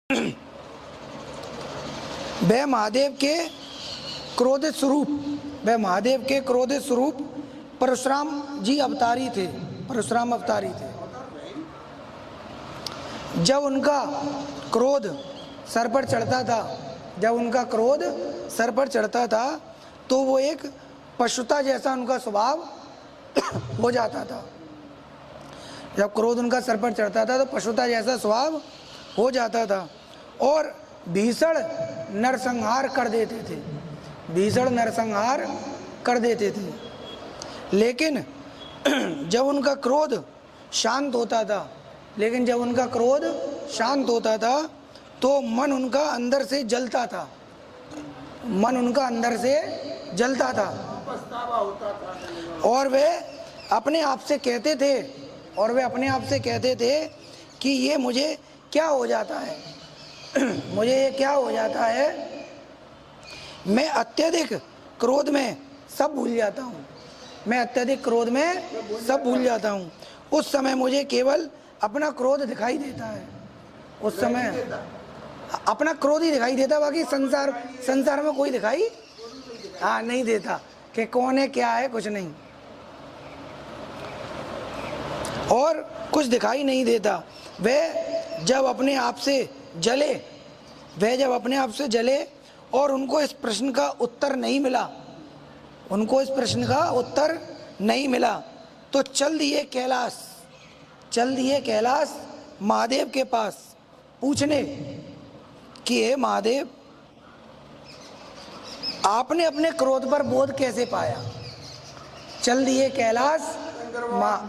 वह महादेव के क्रोधित स्वरूप, वह महादेव के क्रोधित स्वरूप परशुराम जी अवतारी थे, परशुराम अवतारी थे। जब उनका क्रोध सर पर चढ़ता था, जब उनका क्रोध सर पर चढ़ता था तो वो एक पशुता जैसा उनका स्वभाव हो जाता था। जब क्रोध उनका सर पर चढ़ता था तो पशुता जैसा स्वभाव हो जाता था और भीषण नरसंहार कर देते थे, भीषण नरसंहार कर देते थे। लेकिन जब उनका क्रोध शांत होता था, लेकिन जब उनका क्रोध शांत होता था तो मन उनका अंदर से जलता था, मन उनका अंदर से जलता था और वे अपने आप से कहते थे, और वे अपने आप से कहते थे कि ये मुझे क्या हो जाता है, मुझे ये क्या हो जाता है, मैं अत्यधिक क्रोध में सब भूल जाता हूँ, मैं अत्यधिक क्रोध में सब भूल जाता हूँ। उस समय मुझे केवल अपना क्रोध दिखाई देता है, उस समय अपना क्रोध ही दिखाई देता, बाकी संसार में कोई दिखाई नहीं देता कि कौन है क्या है, कुछ नहीं, और कुछ दिखाई नहीं देता। वह जब अपने आप से जले, वह जब अपने आप से जले और उनको इस प्रश्न का उत्तर नहीं मिला, उनको इस प्रश्न का उत्तर नहीं मिला तो चल दिए कैलाश, चल दिए कैलाश महादेव के पास पूछने कि हे महादेव, आपने अपने क्रोध पर बोध कैसे पाया। चल दिए कैलाश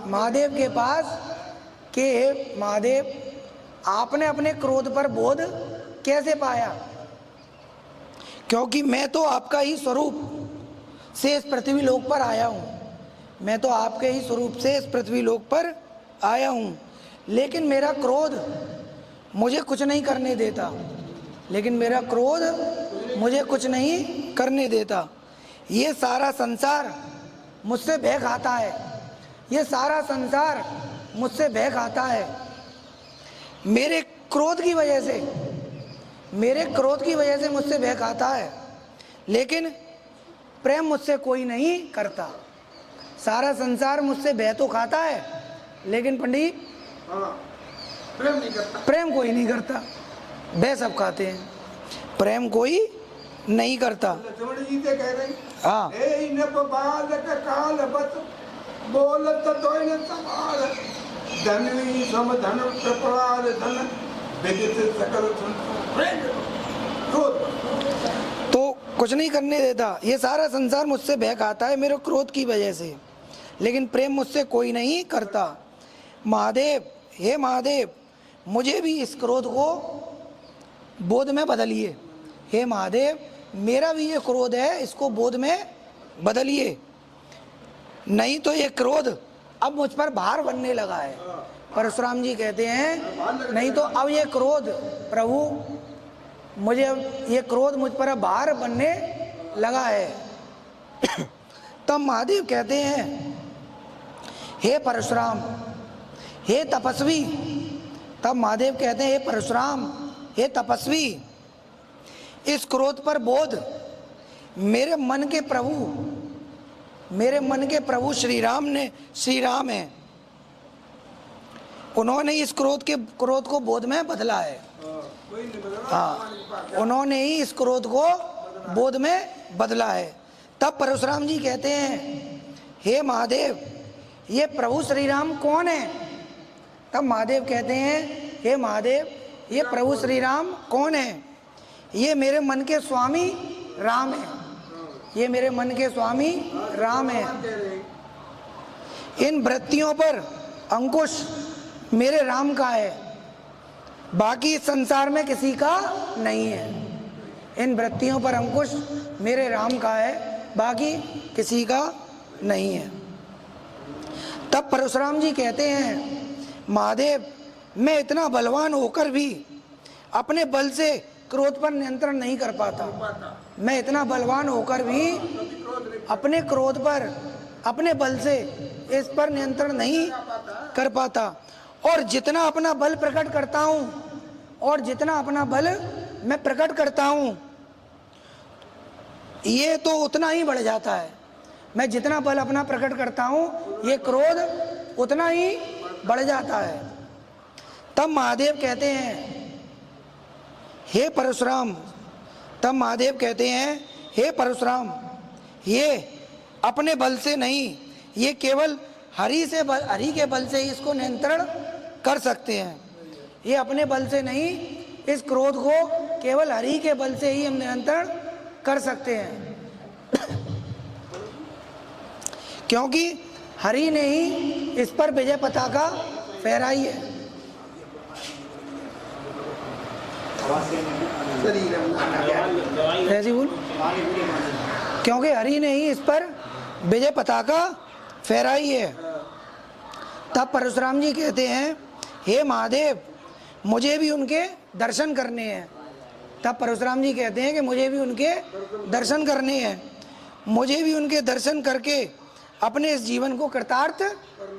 महादेव के पास कि हे महादेव, आपने अपने क्रोध पर बोध कैसे पाया, क्योंकि मैं तो आपका ही स्वरूप से इस पृथ्वी लोक पर आया हूँ, मैं तो आपके ही स्वरूप से इस पृथ्वी लोक पर आया हूँ, लेकिन मेरा क्रोध मुझे कुछ नहीं करने देता, लेकिन मेरा क्रोध मुझे कुछ नहीं करने देता। ये सारा संसार मुझसे भय खाता है, ये सारा संसार मुझसे भय खाता है। मेरे क्रोध की वजह से, मेरे क्रोध की वजह से मुझसे भय खाता है, लेकिन प्रेम मुझसे कोई नहीं करता। सारा संसार मुझसे भय तो खाता है, लेकिन पंडित प्रेम नहीं करता, प्रेम कोई नहीं करता। भय सब खाते हैं, प्रेम कोई नहीं करता। लक्ष्मण जी से कह रहे हाँ, काल बत बोलत तोय न समार धनवी सम धन प्रपलार धन विदित सकल प्रेम क्रोध तो कुछ नहीं करने देता। ये सारा संसार मुझसे भय खाता है मेरे क्रोध की वजह से, लेकिन प्रेम मुझसे कोई नहीं करता। महादेव, हे महादेव, मुझे भी इस क्रोध को बोध में बदलिए। हे महादेव, मेरा भी ये क्रोध है, इसको बोध में बदलिए, नहीं तो ये क्रोध अब मुझ पर भार बनने लगा है। परशुराम जी कहते हैं नहीं तो अब ये क्रोध, प्रभु मुझे ये क्रोध मुझ पर अब भार बनने लगा है। तब महादेव कहते हैं, हे परशुराम, हे तपस्वी, तब महादेव कहते हैं, हे परशुराम, हे तपस्वी, इस क्रोध पर बोध मेरे मन के प्रभु, मेरे मन के प्रभु श्री राम है, उन्होंने इस क्रोध को बोध में बदला है। हाँ, उन्होंने ही इस क्रोध को बोध में बदला है। तब परशुराम जी कहते हैं, हे महादेव, ये प्रभु श्री राम कौन है। तब महादेव कहते हैं, हे महादेव, ये प्रभु श्री राम कौन है। ये मेरे मन के स्वामी राम है, ये मेरे मन के स्वामी राम है। इन वृत्तियों पर अंकुश मेरे राम का है, बाकी संसार में किसी का नहीं है। इन वृत्तियों पर अंकुश मेरे राम का है, बाकी किसी का नहीं है। तब परशुराम जी कहते हैं, महादेव, मैं इतना बलवान होकर भी अपने बल से क्रोध पर नियंत्रण नहीं कर पाता। मैं इतना बलवान होकर भी अपने क्रोध पर अपने बल से इस पर नियंत्रण नहीं कर पाता, और जितना अपना बल प्रकट करता हूँ और जितना अपना बल मैं प्रकट करता हूँ ये तो उतना ही बढ़ जाता है। मैं जितना बल अपना प्रकट करता हूँ ये क्रोध उतना ही बढ़ जाता है। तब महादेव कहते हैं हे परशुराम, तब महादेव कहते हैं हे परशुराम, ये अपने बल से नहीं, ये केवल हरि के बल से ही इसको नियंत्रण कर सकते हैं। ये अपने बल से नहीं, इस क्रोध को केवल हरि के बल से ही हम नियंत्रण कर सकते हैं, क्योंकि हरि ने ही इस पर विजय पताका फहराई है। ऐसी बोल, क्योंकि हरि ने ही इस पर विजय पताका फहराई है। तब परशुराम जी कहते हैं हे महादेव, मुझे भी उनके दर्शन करने हैं। तब परशुराम जी कहते हैं कि मुझे भी उनके दर्शन करने हैं, मुझे भी उनके दर्शन करके अपने इस जीवन को कृतार्थ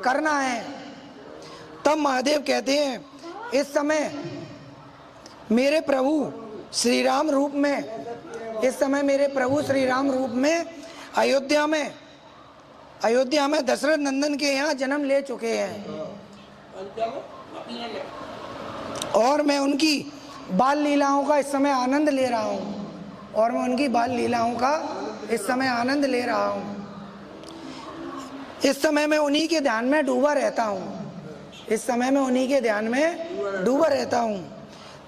करना है। तब महादेव कहते हैं इस समय मेरे प्रभु श्री राम रूप में, इस समय मेरे प्रभु श्री राम रूप में अयोध्या में दशरथ नंदन के यहाँ जन्म ले चुके हैं और मैं उनकी बाल लीलाओं का इस समय आनंद ले रहा हूँ, और मैं उनकी बाल लीलाओं का इस समय आनंद ले रहा हूँ। इस समय मैं उन्हीं के ध्यान में डूबा रहता हूँ, इस समय मैं उन्हीं के ध्यान में डूबा रहता हूँ।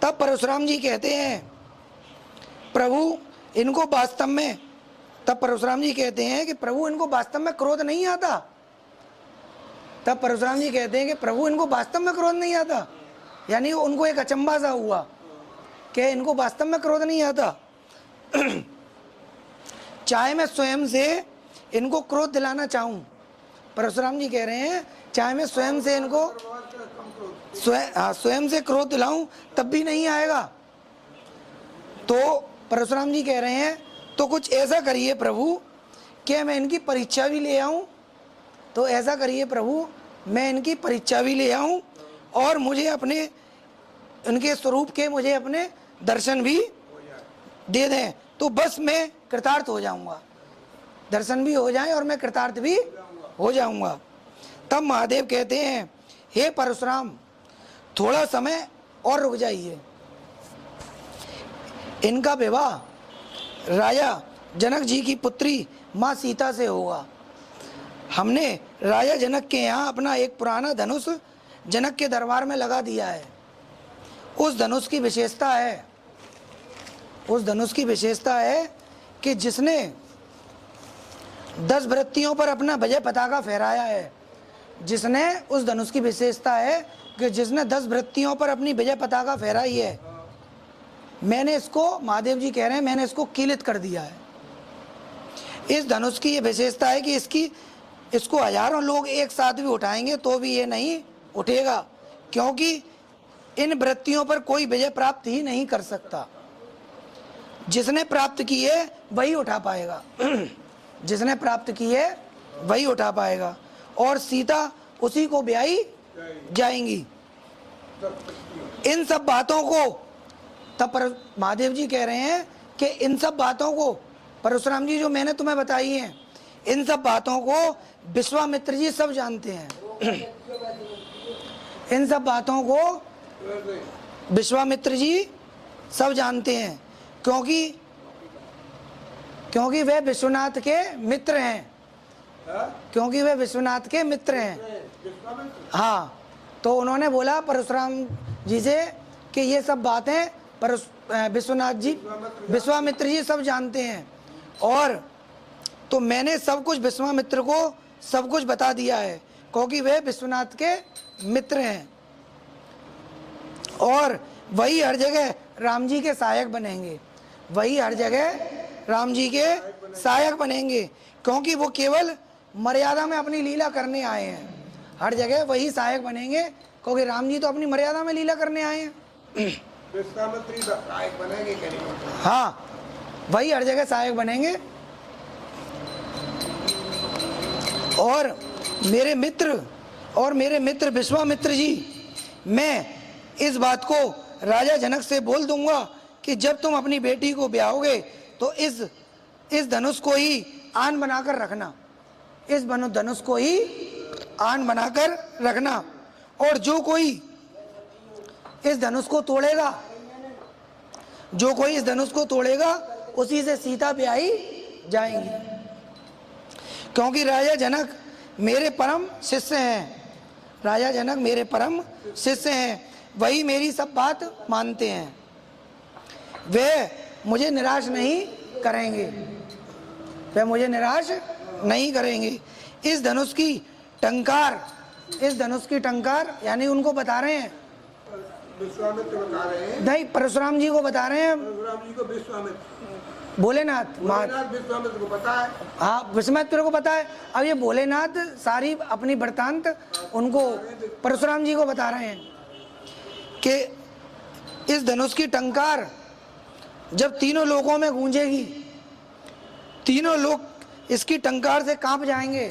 तब परशुराम जी कहते हैं प्रभु इनको वास्तव में, तब परशुराम जी कहते हैं कि प्रभु इनको वास्तव में क्रोध नहीं आता। तब परशुराम जी कहते हैं कि प्रभु इनको वास्तव में क्रोध नहीं आता, यानी उनको एक अचंभा सा हुआ कि इनको वास्तव में क्रोध नहीं आता। चाहे मैं स्वयं से इनको क्रोध दिलाना चाहूं, परशुराम जी कह रहे हैं चाहे मैं स्वयं से इनको स्वयं से क्रोध दिलाऊं तब भी नहीं आएगा। तो परशुराम जी कह रहे हैं तो कुछ ऐसा करिए प्रभु कि मैं इनकी परीक्षा भी ले आऊं, तो ऐसा करिए प्रभु मैं इनकी परीक्षा भी ले आऊं और मुझे अपने उनके स्वरूप के मुझे अपने दर्शन भी दे दें, तो बस मैं कृतार्थ हो जाऊंगा, दर्शन भी हो जाए और मैं कृतार्थ भी हो जाऊंगा। तब महादेव कहते हैं हे परशुराम, थोड़ा समय और रुक जाइए, इनका विवाह राजा जनक जी की पुत्री माँ सीता से होगा। हमने राजा जनक के यहाँ अपना एक पुराना धनुष जनक के दरबार में लगा दिया है। उस धनुष की विशेषता है, उस धनुष की विशेषता है कि जिसने 10 वृत्तियों पर अपना विजय पताका फहराया है, जिसने, उस धनुष की विशेषता है कि जिसने 10 वृत्तियों पर अपनी विजय पताका फहराई है, मैंने इसको, महादेव जी कह रहे हैं मैंने इसको कीलित कर दिया है। इस धनुष की ये विशेषता है कि इसको हजारों लोग एक साथ भी उठाएंगे तो भी ये नहीं उठेगा, क्योंकि इन वृत्तियों पर कोई विजय प्राप्त ही नहीं कर सकता। जिसने प्राप्त की है वही उठा पाएगा जिसने प्राप्त की है वही उठा पाएगा, और सीता उसी को ब्याही जाएंगी। इन सब बातों को, तब पर महादेव जी कह रहे हैं कि इन सब बातों को परशुराम जी जो मैंने तुम्हें बताई हैं, इन सब बातों को विश्वामित्र जी सब जानते हैं इन सब बातों को विश्वामित्र जी सब जानते हैं, क्योंकि वे विश्वनाथ के मित्र हैं, क्योंकि वे विश्वनाथ के मित्र हैं। हाँ, तो उन्होंने बोला परशुराम जी से कि ये सब बातें विश्वनाथ जी, विश्वामित्र जी सब जानते हैं, और तो मैंने सब कुछ विश्वामित्र को सब कुछ बता दिया है, क्योंकि वे विश्वनाथ के मित्र हैं, और वही हर जगह राम जी के सहायक बनेंगे, वही हर जगह राम जी के सहायक बनेंगे, क्योंकि वो केवल मर्यादा में अपनी लीला करने आए हैं। हर जगह वही सहायक बनेंगे, क्योंकि राम जी तो अपनी मर्यादा में लीला करने आए हैं। हाँ, वही हर जगह सहायक बनेंगे। और मेरे मित्र विश्वामित्र जी, मैं इस बात को राजा जनक से बोल दूंगा कि जब तुम अपनी बेटी को ब्याहोगे तो इस धनुष को ही आन बनाकर रखना, इस धनुष को ही आन बनाकर रखना, और जो कोई इस धनुष को तोड़ेगा, जो कोई इस धनुष को तोड़ेगा उसी से सीता ब्याही जाएंगी। क्योंकि राजा जनक मेरे परम शिष्य हैं, राजा जनक मेरे परम शिष्य हैं, वही मेरी सब बात मानते हैं, वे मुझे निराश नहीं करेंगे, वे मुझे निराश नहीं करेंगे। इस धनुष की टंकार, इस धनुष की टंकार यानी उनको बता रहे हैं, विश्वामित्र बता रहे हैं, नहीं परशुराम जी को बता रहे हैं, परशुराम जी को विश्वामित्र, भोलेनाथ विश्वामित्र को पता है, हाँ विश्वामित्र को पता है। अब ये भोलेनाथ सारी अपनी वृत्तांत उनको परशुराम जी को बता रहे हैं कि इस धनुष की टंकार जब तीनों लोकों में गूंजेगी, तीनों लोग इसकी टंकार से कांप जाएंगे,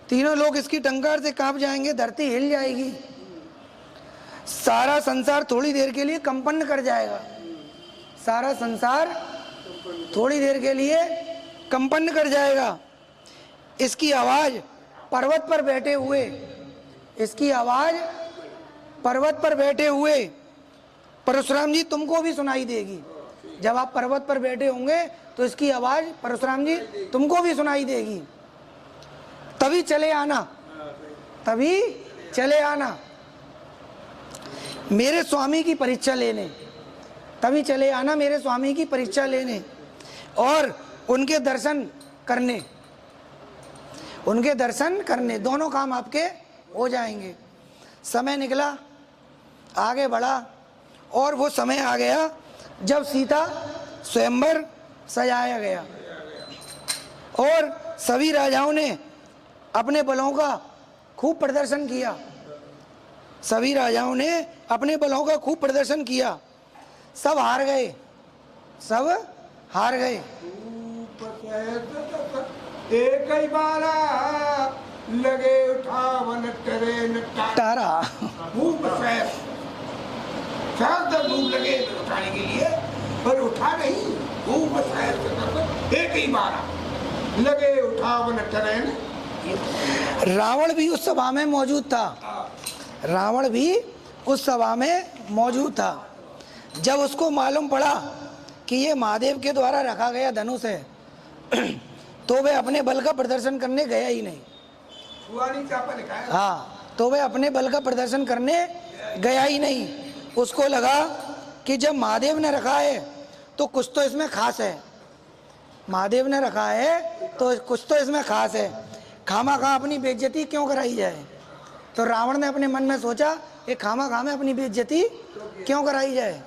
तीनों लोग इसकी टंकार से कांप जाएंगे, धरती हिल जाएगी, सारा संसार थोड़ी देर के लिए कंपन कर जाएगा, सारा संसार थोड़ी देर के लिए कंपन कर जाएगा। इसकी आवाज पर्वत पर बैठे हुए, इसकी आवाज पर्वत पर बैठे हुए परशुराम जी तुमको भी सुनाई देगी। जब आप पर्वत पर बैठे होंगे तो इसकी आवाज परशुराम जी तुमको भी सुनाई देगी। तभी चले आना, तभी चले आना मेरे स्वामी की परीक्षा लेने, तभी चले आना मेरे स्वामी की परीक्षा लेने और उनके दर्शन करने, उनके दर्शन करने, दोनों काम आपके हो जाएंगे। समय निकला, आगे बढ़ा और वो समय आ गया जब सीता स्वयंवर सजाया गया और सभी राजाओं ने अपने बलों का खूब प्रदर्शन किया, सभी राजाओं ने अपने बलों का खूब प्रदर्शन किया। सब हार गए, सब हार गए। एक ही बारा लगे उठावन ट्रेन तारा खूब सारा धूप लगे उठाने के लिए, पर उठा नहीं, खूब एक ही बारा लगे उठावन ट्रेन। रावण भी उस सभा में मौजूद था, रावण भी उस सभा में मौजूद था। जब उसको मालूम पड़ा कि ये महादेव के द्वारा रखा गया धनुष है तो वह अपने बल का प्रदर्शन करने गया ही नहीं। हाँ, तो वह अपने बल का प्रदर्शन करने गया ही नहीं। उसको लगा कि जब महादेव ने रखा है तो कुछ तो इसमें खास है, महादेव ने रखा है तो कुछ तो इसमें खास है, खामा खा अपनी बेइज्जती क्यों कराई जाए। तो रावण ने अपने मन में सोचा कि खामा खा में अपनी बेइज्जती क्यों कराई जाए।